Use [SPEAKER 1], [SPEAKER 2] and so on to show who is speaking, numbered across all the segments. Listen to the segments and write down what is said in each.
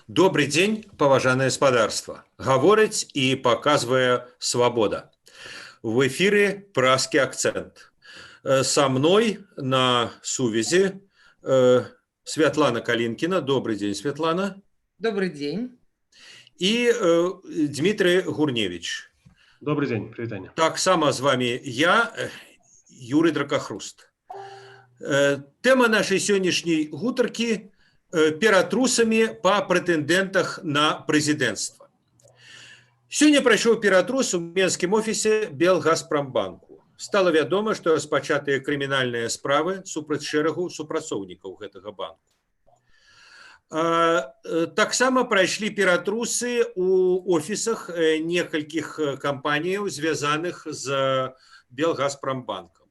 [SPEAKER 1] Добрый дзень, паважанае спадарства. Гаворыць і паказвае свабода. В эфире «Пражский акцент». Со мной на сувязі Святлана Калинкина. Добрый день, Светлана.
[SPEAKER 2] Добрый день.
[SPEAKER 1] И Дмитрий Гурневич.
[SPEAKER 3] Добрый день, привитание.
[SPEAKER 1] Так само с вами я, Юрий Дракохруст. Тема нашей сегодняшней гутарки ператрусамі па прэтэндэнтах на прэзідэнцтва. Сёння прайшоў ператрус у менскім офісе Белгазпромбанку. Стала вядома, што распачатыя крымінальныя справы супраць шэрагу супрацоўнікаў гэтага банку. Таксама прайшлі ператрусы у офісах некалькіх кампаніяў, звязаных з Белгазпромбанкам.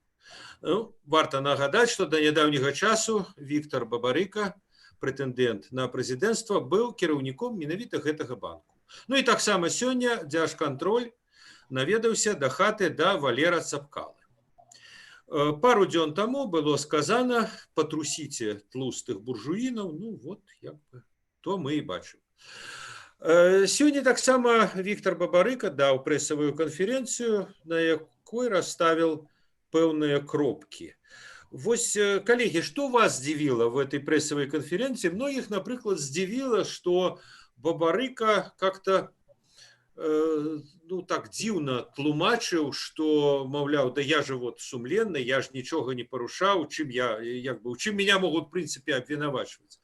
[SPEAKER 1] Варта нагадаць, што да нядаўняга часу Віктор Бабарыка, прэтэндэнт на прэзідэнцтва, быў кіраўніком менавіта гэтага банку. Ну і таксама сёння Дзяржкантроль наведаўся да хаты да Валера Цапкалы. Пару дзён таму было сказана: патрусіце тлустых буржуінаў. Ну вот, як бы, то мы і бачым. Сёння таксама Віктор Бабарыка даў прэсавую канферэнцыю, на якой расставіў пэўныя кропкі. Вось, коллеги, что вас здзівіла в этой прессовой конференции? Многих, например, здзівіла, что Бабарыка как-то так дзіўна тлумачыў, что, маўляў, да я же вот сумленны, я ж нічога не парушаў, чым меня могут в принципе обвинавачивать.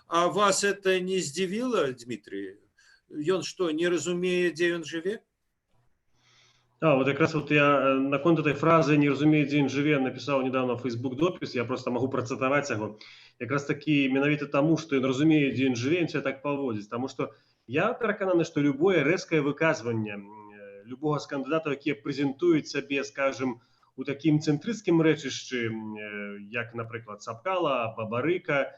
[SPEAKER 1] А вас это не здзівіла, Дмитрий? Ён что, не разумее, дзе ён жыве?
[SPEAKER 3] Вот как раз вот я наконт этой фразы «не разумею, дзе ён жыве» написал недавно в Facebook допіс, я просто могу процитовать его. Как раз таки менавіта тому, что ён разумее, дзе ён жыве, он себя так поводит. Потому что я перакананы, что любое рэзкае выказванне любого з кандыдатаў, якія прэзентуюць сябе, скажем, у такім цэнтрысцкім рэчышчы, як, напрыклад, Цапкала, Бабарыка,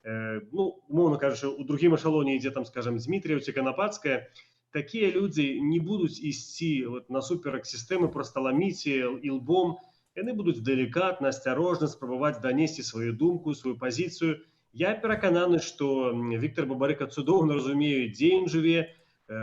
[SPEAKER 3] умоўна кажучы, у другім эшалоне ідзе, там, скажем, Дмітрыеў ці Канапацкая, такие люди не будут идти насуперак системы, просто ламіць і лбом. Яны будут деликатно, осторожно спрабаваць донести свою думку, свою позицию. Я перакананы, что Віктор Бабарыка цудоўна разумее, дзе ён жыве,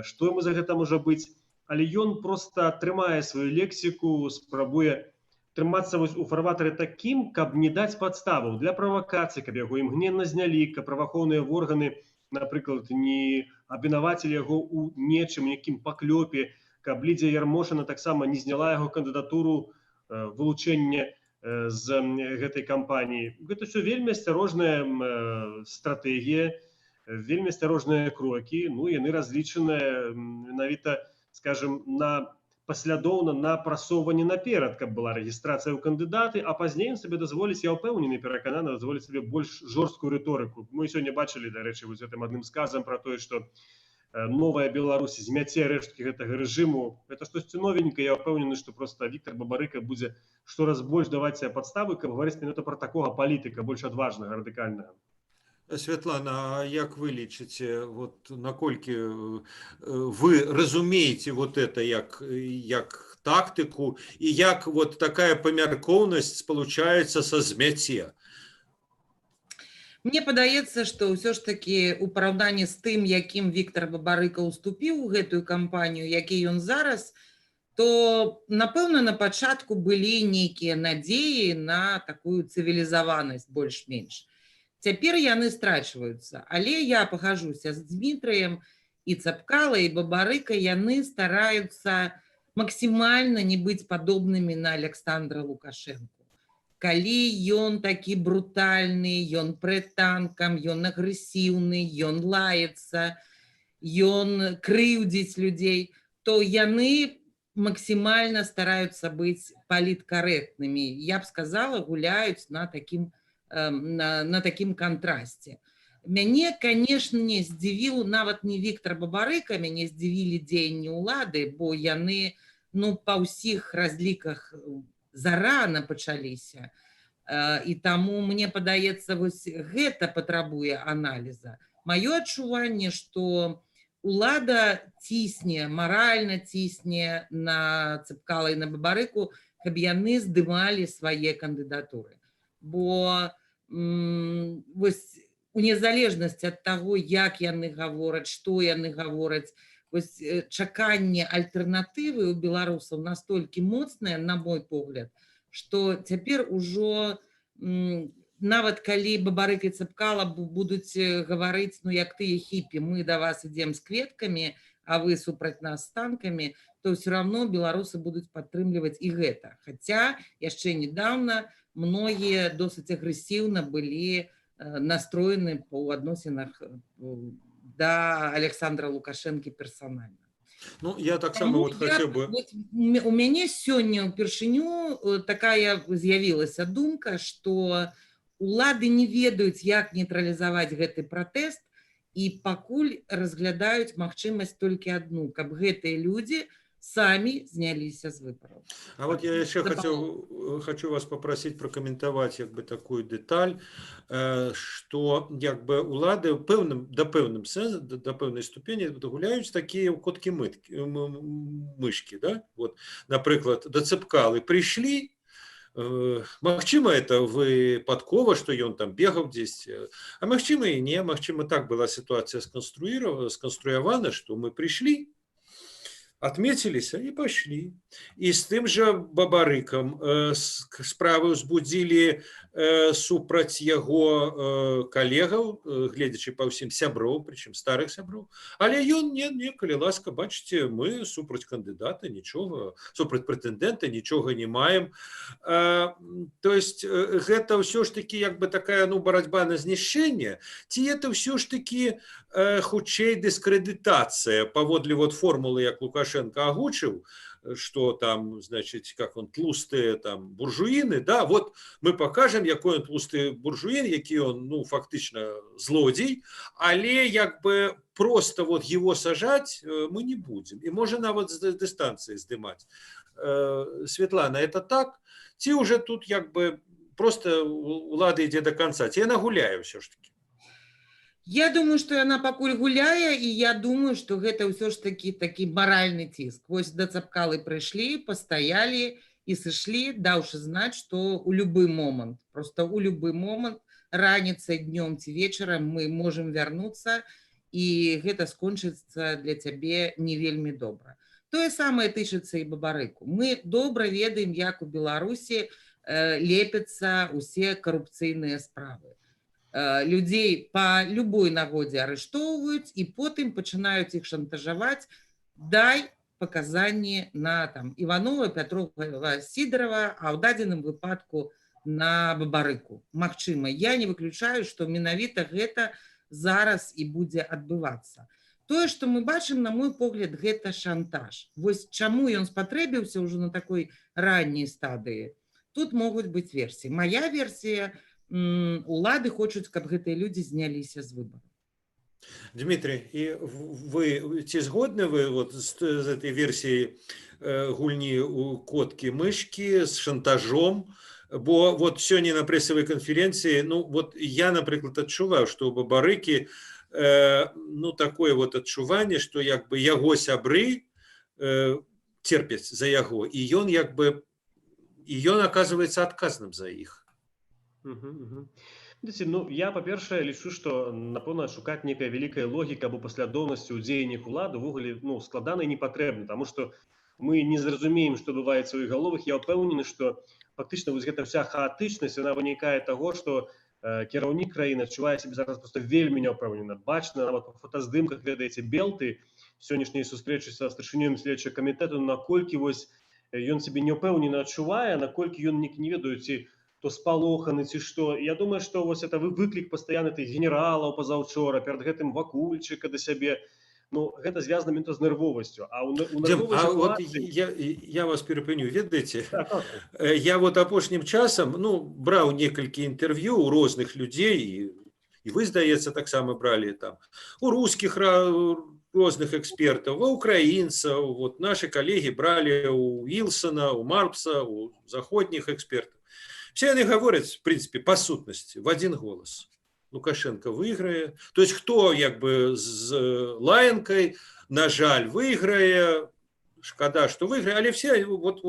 [SPEAKER 3] што яму за гэта можа быць. Але ён просто трымае свою лексіку, спрабуе трымацца у фарватары такім, каб не даць падставу для правакацыі, каб яго імгненна знялі, каб праваахоўныя органы, напрыклад, не абвінавацілі яго ў нечым, якім паклёпе, каб Лідзія Ярмошына таксама не зняла яго кандыдатуру вылучэння з гэтай кампаніі. Гэта ўсё вельмі асцярожная стратэгія, вельмі асцярожныя крокі, яны разлічаныя менавіта, скажем, паслядоўна на прасоўванне наперад, каб была рэгістрацыя ў кандыдаты, а пазней сабе дазволіць, я ўпэўнены, перакананы, дазволіць сабе больш жорсткую рыторыку. Мы сёння бачылі, дарэчы, вось гэтым адным сказам пра тое, што новая Беларусь змяце рэшткі гэтага рэжыму. Это штосьці новенькае, я ўпэўнены, што просто Віктор Бабарыка будзе штораз больш даваць сябе падставы, каб гаварыць менавіта пра такога палітыка, больш адважнага, радыкальнага.
[SPEAKER 1] Светлана, а як вы лічыце, наколькі вы разумееце это як тактыку, і як такая памяркоўнасць спалучаецца са змяце?
[SPEAKER 2] Мне падаецца, што ўсё ж таки у параўнанні з тым, якім Віктор Бабарыка уступіў у гэтую кампанію, які ён зараз, то, напэўна, на пачатку былі нейкія надзеі на такую цывілізаванасць больш-менш. Цяпер яны страчваюцца, але я пагажуся з Дмітрыем, і Цапкала, і Бабарыка, яны стараюцца максімальна не быць падобнымі на Александра Лукашэнку. Калі ён такі брутальны, ён пред танкам, ён агрэсіўны, ён лаецца, ён крыўдзіць людзей, то яны максімальна стараюцца быць паліткарэктнымі. Я б сказала, гуляюць на такім кантрасце. Мяне, канешне, здзівіў нават не Віктор Бабарыка, мяне здзівілі дзеянні ўлады, бо яны па ўсіх разліках зарана пачаліся. І таму, мне падаецца, вось гэта патрабуе аналіза. Маё адчуванне, што улада цісне, маральна цісне на Цапкала і на Бабарыку, каб яны здымалі свае кандыдатуры. Бо вось у у незалежнасці ад таго, як яны гавораць, што яны гавораць, вось чаканне альтэрнатывы ў беларусаў настолькі моцнае, на мой погляд, што цяпер ужо нават калі Бабарык і Цыпкала будуць гаварыць, ну як тыя хіпі, мы да вас ідзем з кветкамі, а вы супраць нас з танкамі, то ўсё равно беларусы будуць падтрымліваць і гэта. Хаця яшчэ недавно многія досыць агрэсіўна былі настроены па адносінах да Александра Лукашэнкі персанальна.
[SPEAKER 1] Ну, я таксама вот хацеў бы...
[SPEAKER 2] У мяне сёння ўпершыню такая з'явілася думка, што улады не ведаюць, як нейтралізаваць гэты пратэст, і пакуль разглядаюць магчымасць толькі адну, каб гэтыя людзі самі зняліся з выбораў.
[SPEAKER 1] А вот я еще хочу вас попросить прокомментовать как бы такую деталь, что как бы улады до пэўнай ступені гуляюць такие котки мышки, да? Вот, например, до Цыпкалы пришли, магчыма это выпадкова, что ён там бегаў здесь, а магчыма и не, магчыма так была ситуация сконструявана, что мы пришли, отметились и пошли. И с тем же Бабарыком справы ўзбудзілі супраць яго калегаў, гледзячы па ўсім сяброў, прычым старых сяброў. Але ён не, калі ласка, бачыце, мы супраць кандыдата нічога, супраць прэтэндэнта нічога не маем. То есть гэта ўсё ж таки як бы такая, ну, барацьба на знішчэнне, ці это ўсё ж таки хутчэй дыскрэдытацыя паводле вот формулы, як Лукашенко агучыў, что там, значит, как он тлустые там буржуины, да, вот мы покажем, якой он тлусты буржуин, які он, ну, фактично злодей, але як бы просто вот его сажать мы не будем. И можно нават с дистанции сдымать. Светлана, это так? Ці уже тут як бы просто улада ідзе до конца, ці яна гуляе все ж таки?
[SPEAKER 2] Я думаю, што яна пакуль гуляе, і я думаю, што гэта ўсё ж такі такі маральны ціск. Вось да Цыпкалы прыйшлі, пастаялі і сышлі, даўшы знаць, што ў любы момант, просто ў любы момант, раніцай, днём ці вечарам мы можам вярнуцца, і гэта скончыцца для цябе не вельмі добра. Тое самае тычыцца і Бабарыку. Мы добра ведаем, як у Беларусі лепяцца ўсе карупцыйныя справы. Людзей па любой нагодзе арыштоўваюць і потым пачынаюць іх шантажаваць. Дай паказанні на там Іванова, Пятрова, Сидорова, а ў дадзеным выпадку на Бабарыку. Магчыма, я не выключаю, што менавіта гэта зараз і будзе адбывацца. Тое, што мы бачым, на мой погляд, гэта шантаж. Вось чаму ён спатрэбіўся ўжо на такой ранняй стадыі? Тут могуць быць версіі. Мая версія – улады хочуць, каб гэтыя людзі зняліся з выбораў.
[SPEAKER 1] Дмитрий, и вы ці згодны вы вот с этой версией гульни у котки-мышки с шантажом? Бо вот сёння на прессовой конференции, ну вот я, например, адчуваю, что у Бабарыкі ну такое вот адчуванне, что як бы яго сябры терпяць за яго, и ён як бы оказывается отказным за іх.
[SPEAKER 3] Ну, я, па-першае, лічу, што, напэўна, шукаць некая вялікая логіка або паслядоўнасць у дзеяннях улады ўвогуле, ну, складана і не патрэбна, таму што мы не зразумеем, што адбываецца ў іх галовах. Я ўпэўнены, што фактычна вось гэта вся хаатычнасць, яна вынікае таго, што кіраўнік краіны адчувае сябе зараз проста вельмі няўпэўнена. Бачна, нават па фотаздымках, ведаеце, Белты сённяшняй сустрэчы са старшынёй следчага камітэту, наколькі вось ён сябе няўпэўнена адчувае, наколькі ён не ведаю, ці то спалоханы, ці што. Я думаю, што вось это выклік пастаянны тых генералаў пазаўчора, перад гэтым Вакульчыка да сябе. Ну, гэта звязана менавіта з нервовасцю. А у нервовай
[SPEAKER 1] ситуації... Я вас перепыню, ведаеце? Я вот апошнім часам, ну, браў некалькі інтэрв'ю у розных людзей, і вы, здаецца, таксама бралі там у рускіх розных экспертаў, у украінцаў, вот наши коллеги брали у Вилсона, у Марпса, у заходніх экспертаў. Все они говорят, в принципе, по сутности, в один голос. Лукашенко выиграет. То есть, кто как бы с лаянкой, на жаль, выиграет, шкода, что выиграет, але все вот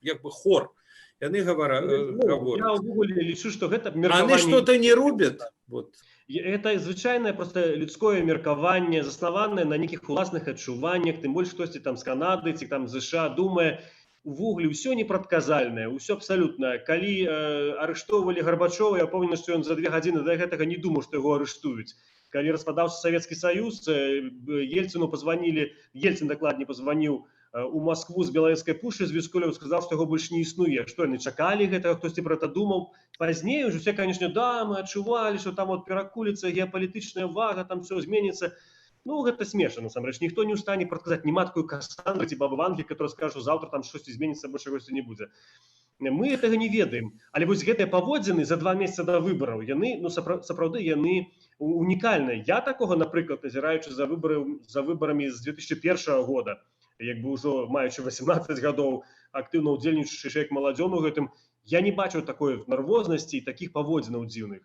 [SPEAKER 1] как бы хор. И они говорят.
[SPEAKER 3] Я в Google лечу, что это меркование.
[SPEAKER 1] Они что-то не рубят. Вот.
[SPEAKER 3] Это звычайнае просто людское меркаванне, заснаванае на нейкіх уласных адчуваннях, тым больш хтосьці там з Канады ці там з США думае, увогуле ўсё непрадказальнае, ўсё абсалютна. Калі арыштоўвалі Гарбачова, я памятаю, што ён за 2 гадзіны да гэтага не думаў, што яго арыштуюць. Калі распадаўся Савецкі Саюз, Ельцыну пазванілі, Ельцын дакладней пазваніў у Москву з Белавецкай пушчы, з Вісколяў, сказаў, што яго больш не існуе. Што яны чакалі гэтага, хтосьці пра гэта думаў. Пазней уже все, конечно, да, мы адчувалі, што там от перакуліцца геапалітычная вага, там все зменіцца. Ну, гэта смешна, насамрэч. Ніхто не ў стане прадказаць, няма такой Кассандры ці Бабы Вангі, которая скажа, што заўтра там штосьці зменіцца, больш чагосьці не будзе. Мы гэтага не ведаем. Але вось гэтыя паводзіны за 2 месяцы да выбараў, яны, ну, сапраўды, яны унікальныя. Я такога, напрыклад, назіраючы за выбарамі з 2001 года, як бы ўжо маючы 18 гадоў, актыўна ўдзельнічаючы як маладзён у гэтым, я не бачу такой нервознасці і такіх паводзінаў дзіўных.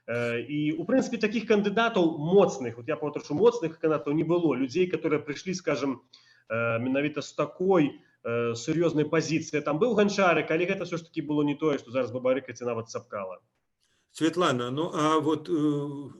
[SPEAKER 3] І, у прынцыпе, такіх кандыдатаў моцных, вот я паўтаршу, моцных кандыдатаў не было. Людзей, которые прыйшлі, скажем, менавіта з такой сур'ёзнай пазіцыі. Там быў Ганчарык, але гэта все ж таки было не тое, што зараз Бабарыка ці нават Цапкала.
[SPEAKER 1] Светлана, ну а вот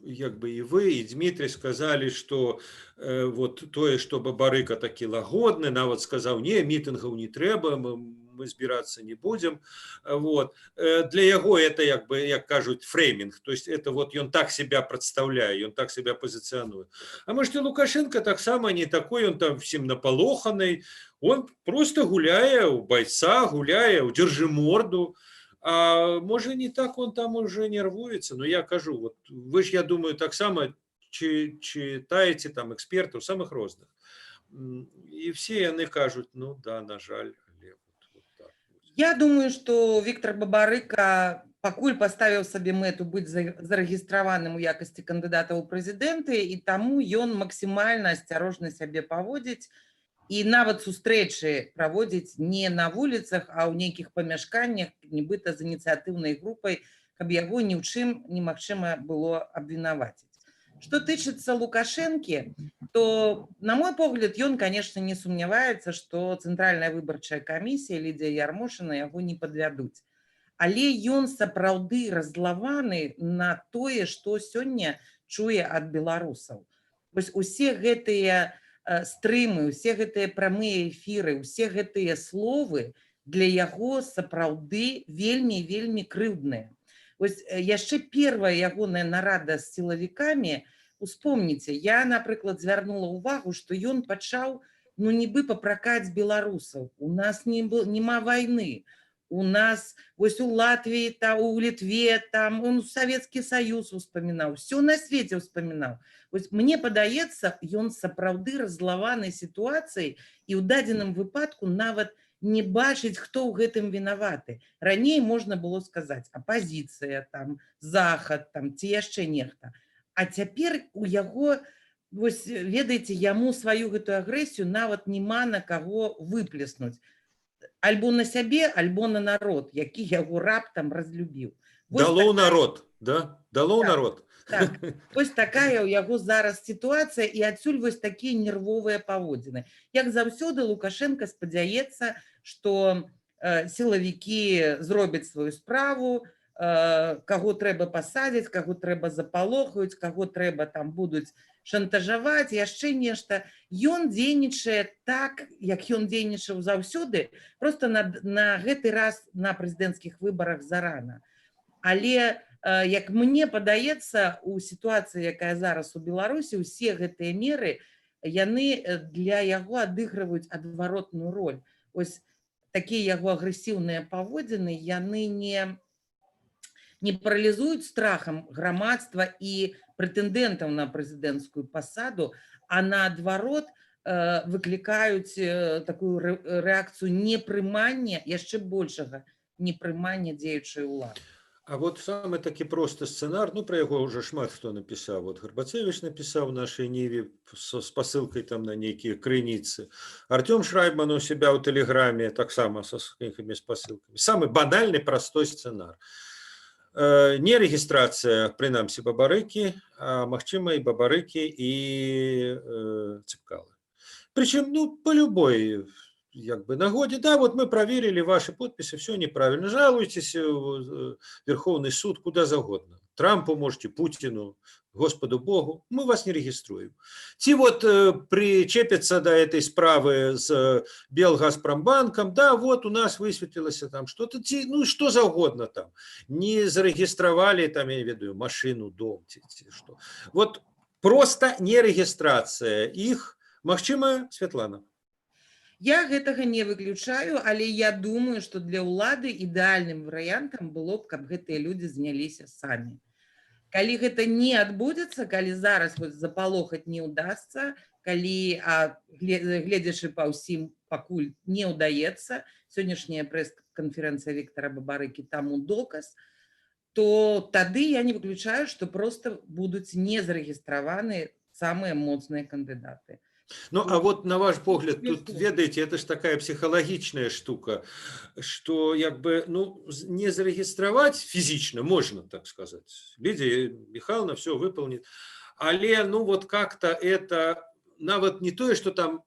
[SPEAKER 1] як бы и вы, и Дмитрий сказали, что вот тое, что Бабарыка такі лагодны, нават сказаў, не, мітынгаў не трэба, мы збирацца не будем. Вот. Для яго это, як бы, як кажуть, фрейминг, то есть это вот он так себя представляет, он так себя позиционует. А может и Лукашенко так само не такой, он там всем наполоханный, он просто гуляя у бойца, гуляя, держи морду. А может не так он там уже нервуется, но я кажу, вот вы ж, я думаю, так само читаете там экспертов самых розных. И все яны кажут, ну да, на жаль. Вот так.
[SPEAKER 2] Я думаю, что Віктор Бабарыка пакуль паставіў сабе мэту быць зарэгістраваным у якасці кандыдата ў прэзідэнты, і таму ён максімальна асцярожна сябе паводзіць, і нават сустрэчы праводзіць не на вуліцах, а ў нейкіх памяшканнях, нібыта з ініцыятыўнай групай, каб яго ні ў чым немагчыма было абвінаваціць. Што тычыцца Лукашэнкі, то, на мой погляд, ён, конечно, не сумняваецца, што Цэнтральная выбарчая камісія, Лідія Ярмошына яго не падвядуць. Але ён сапраўды раззлаваны на тое, што сёння чуе ад беларусаў. Вось усе гэтыя стрымы, усе гэтыя прамыя эфіры, усе гэтыя словы для яго сапраўды вельмі крыўдныя. Вось яшчэ первая ягоная нарада з сілавікамі, успомніце, я, напрыклад, звярнула ўвагу, што ён пачаў, ну, нібы папракаць беларусаў. У нас нема вайны. У нас вось у Латвіі, у Літве, там он Савецкі Саюз успамінаў, все на свеце успамінаў. Вось мне падаецца, ён сапраўды раззлаваны сітуацыяй і ў дадзеным выпадку нават не бачыць, хто ў гэтым вінаваты. Раней можна было сказаць апазіцыя, там захад, там ці яшчэ нехта. А цяпер у яго, вось ведаеце, яму сваю гэтую агрэсію нават няма на каго выплеснуць. Альбо на сябе, альбо на народ, які яго раптам разлюбіў.
[SPEAKER 1] Дало народ, да? Дало народ.
[SPEAKER 2] Так, вось такая ў яго зараз сітуацыя, і адсюль вось такія нервовыя паводзіны. Як заўсёды, Лукашенко спадзяецца, што сілавікі зробяць сваю справу, каго трэба пасадзіць, каго трэба запалохаюць, каго трэба там будуць шантажаваць, яшчэ нешта. Ён дзейнічае так, як ён дзейнічаў заўсёды, просто на гэты раз на прэзідэнцкіх выбарах зарана. Але, як мне падаецца, у сітуацыі, якая зараз у Беларусі, усе гэтыя меры, яны для яго адыгрываюць адваротную роль. Ось такія яго агрэсіўныя паводзіны, яны не паралізуюць страхам грамадства і прэтэндэнтаў на прэзідэнцкую пасаду, а наадварот выклікаюць такую рэакцыю непрымання, яшчэ большага непрымання дзеючай улады.
[SPEAKER 1] А вот самый таки просты сценар, ну, про яго уже шмат хто написал. Вот Горбацевич написал в нашей Ниве с посылкой там на некие крыніцы. Артем Шрайбман у себя в Телеграме так само со какими посылками. Самый банальный, простой сценар. Не регистрация, принамсі, Бабарыкі, а магчыма і Бабарыкі і Цепкалы. Причем, ну, по любой як бы нагоде, да, вот мы проверили ваши подписи, все неправильно, жалуйтесь в Верховный суд, куда загодно. Трампу можете, Путину, Господу Богу, мы вас не региструем. Ці вот причепятся до этой справы с Белгазпромбанком, да, вот у нас высветлилось там что-то, ну что за угодно там, не зарегистрировали там, я веду, машину, дом, что. Вот просто нерегистрация их, магчыма, Светлана?
[SPEAKER 2] Я гэтага не выключаю, але я думаю, што для ўлады ідэальным варыянтам было б, каб гэтыя людзі зняліся самі. Калі гэта не адбудзецца, калі зараз запалохаць не ўдасца, калі гледзячы па ўсім пакуль не ўдаецца, сённяшняя прэс-канферэнцыя Віктара Бабарыкі таму доказ, то тады я не выключаю, што проста будуць не зарэгістраваны самыя моцныя кандыдаты.
[SPEAKER 1] Ну, а вот на ваш погляд, тут, ведаете, это же такая психологичная штука, что, ну, не зарегистрировать физично можно, так сказать. Лидия Михайловна все выполнит. Але, ну, вот как-то это, вот не то, что там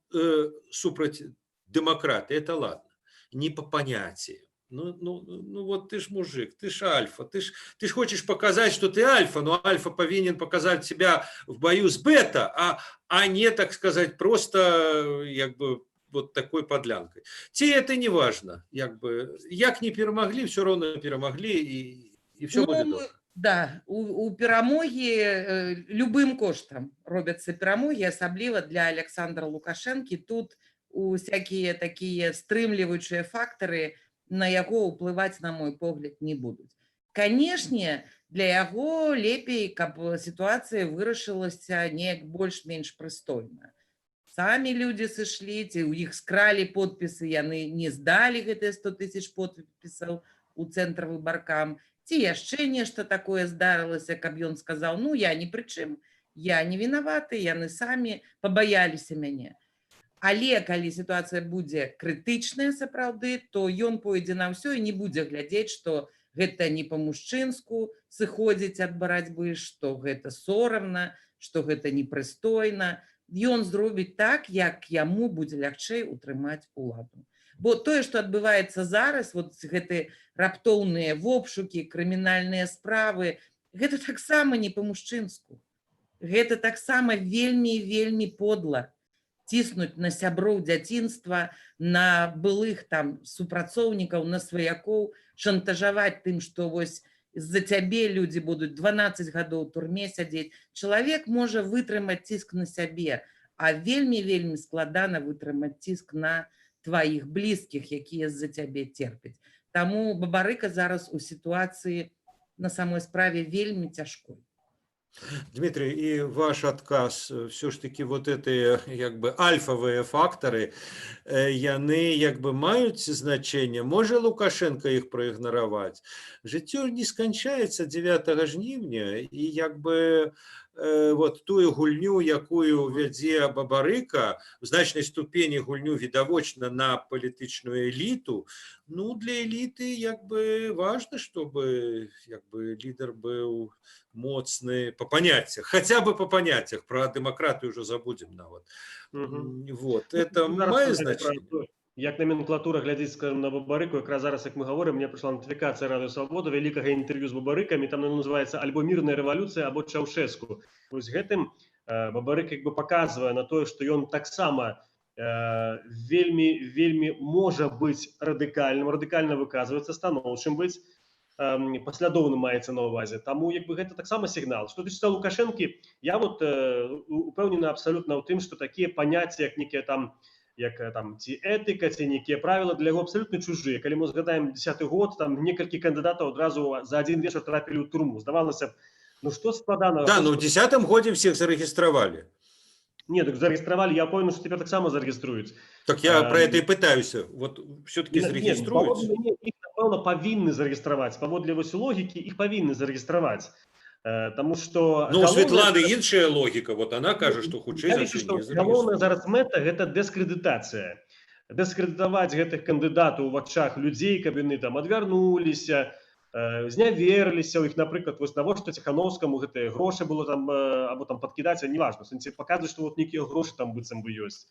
[SPEAKER 1] супроть демократы, это ладно, не по понятиям. Ну вот ты ж мужик, ты ж альфа, ты ж хочешь показать, что ты альфа, но альфа повинен показать себя в бою с бета, а не, так сказать, просто вот такой подлянкой. Те это не важно, як не перемогли, все равно перемогли, и все будет добре.
[SPEAKER 2] Да, у перамогі любым коштам робяцца перамогі, асабліва для Александра Лукашэнкі. Тут усякія такія стрымліваючыя фактары на яго ўплываць, на мой погляд, не будуць. Канешне, для яго лепей, каб сітуацыя вырашылася неяк больш-менш прыстойна. Самі людзі сышлі, ці ў іх скралі подпісы, яны не здалі гэтыя 100 000 подпісаў у цэнтр выбаркам, ці яшчэ нешта такое здарылася, каб ён сказаў, ну, я ні пры чым, я не вінаваты, яны самі пабаяліся мяне. Але калі сітуацыя будзе крытычная сапраўды, то ён пойдзе на ўсё і не будзе глядзець, што гэта не па-мужчынску сыходзіць ад барацьбы, што гэта сорамна, што гэта непрыстойна. Ён зробіць так, як яму будзе лягчэй утрымаць уладу. Бо тое, што адбываецца зараз, вот гэты раптоўныя вобшукі, крымінальныя справы, гэта таксама не па-мужчынску. Гэта таксама вельмі подла. Ціснуць на сяброў дзяцінства, на былых там супрацоўнікаў, на сваякоў, шантажаваць тым, што вось з-за цябе людзі будуць 12 гадоў у турме сядзець. Чалавек можа вытрымаць ціск на сябе, а вельмі складана вытрымаць ціск на тваіх блізкіх, якія з-за цябе терпяць. Таму Бабарыка зараз у сітуацыі на самой справе вельмі цяжкой.
[SPEAKER 1] Дмитрий, и ваш отказ, все-таки вот эти альфовые факторы, яны маюць значение. Може Лукашенко их проигноровать? Жыццё не скончается 9 жнівня, и вот тую гульню, якую вядзе Бабарыка, в значной ступені гульню відавочна на палітычную элиту, ну, для элиты важно, чтобы лидер был моцны по понятиях, хотя бы по понятиях, про демократию уже забудем нават. Вот, это мае значение.
[SPEAKER 3] Як номенклатура глядзіць, скажем, на Бабарыку, якраз зараз, як мы говорим, мне пришла нотификация Радио Свобода вялікага інтэрв'ю з Бабарыкамі, там называется альбо «Мирная рэвалюцыя», або «Чаўшэску». Вось гэтым Бабарык показывае на тое, што ён таксама вельмі можа быць радыкальна выказваецца, станоўчым быць, паслядоўным маецца на ўвазе. Таму гэта таксама сігнал. Што тычыцца Лукашэнкі, я вот упэўнены абсалютна ў тым, што такія паняцці, як некія там ці этыка, ці нейкія правілы для яго абсалютна чужыя. Калі мы згадаем 10-й год, там некалькі кандыдатаў адразу за один вечар трапілі ў турму. Здавалася б, ну што складанага?
[SPEAKER 1] Да, ну в 10-м годзе всех зарегистровали.
[SPEAKER 3] Не, так зарегистрировали, я понял, что теперь так само зарегиструют.
[SPEAKER 1] Так я про это и пытаюсь. Вот все-таки зарегиструют.
[SPEAKER 3] Их, напевно, повинны зарегистрировать. Паводле вось логики, их повинны зарегистрировать. Потому что...
[SPEAKER 1] Ну, у Светланы іншая логика. Вот она кажет, что хутчэй за ўсё не зарегиструют.
[SPEAKER 3] Галоўная зараз мэта – гэта дыскрэдытацыя. Дыскрэдытаваць гэтых кандыдатаў у вачах людзей, каб яны там адвярнуліся, зняверліся ў іх, напрыклад, вось навошта Ціхановскаму гэтыя грошы было там, або там падкідаць, неважна. Паказваць, што вот нейкія грошы там быццам бы ёсць.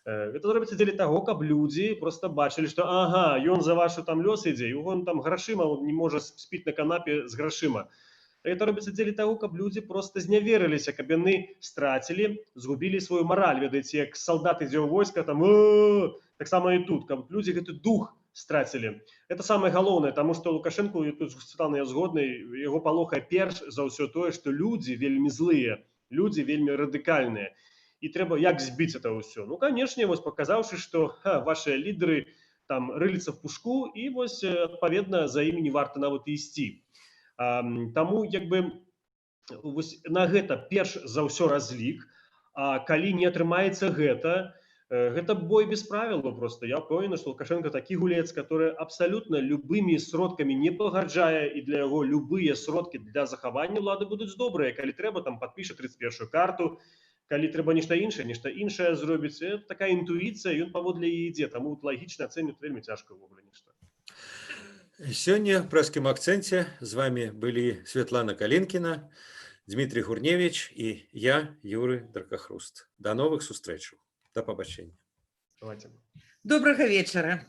[SPEAKER 3] Гэта зробіцца дзеля таго, каб людзі просто бачылі, што ага, ён за вашу там лёс ідзе, і ён там грашыма, он не можа спіць на канапе з грашыма. Это робіцца дзеля таго, каб людзі проста зняверыліся, каб яны страцілі, згубілі сваю мараль, ведаеце, як салдат ідзе ў войска, там, таксама і тут, каб людзі гэты дух страцілі. Это самае галоўнае, таму што Лукашенко, тут Светлана, я згодны, яго палохае перш за ўсё тое, што людзі вельмі злыя, людзі вельмі радыкальныя. І трэба як збіць это ўсё? Ну, канешне, вось паказаўшы, што вашыя лідары там рыліцца в пушку, і вось адпаведна за імі не варта нават і ісці. Таму як бы вось на гэта перш за ўсё разлік, а калі не атрымаецца гэта бой без правілаў просто. Я ўпэўнены, што Лукашенко такі гулец, который абсалютна любымі сродкамі не пагарджае, і для яго любыя сродкі для захавання ўлады будуць добрыя. Калі трэба, там падпіша 31-ю карту, калі трэба нешта іншае зробіць. Это такая інтуіцыя, ён паводле яе ідзе, таму лагічна ацэньваць вельмі цяжка ўвогуле нешта.
[SPEAKER 1] Сегодня в «Прэскім акцэнце» с вами были Светлана Калинкина, Дмитрий Гурневич и я, Юрий Дракохруст. До новых сустрэчаў. До побачення.
[SPEAKER 3] Давайте.
[SPEAKER 2] Добрага вечара.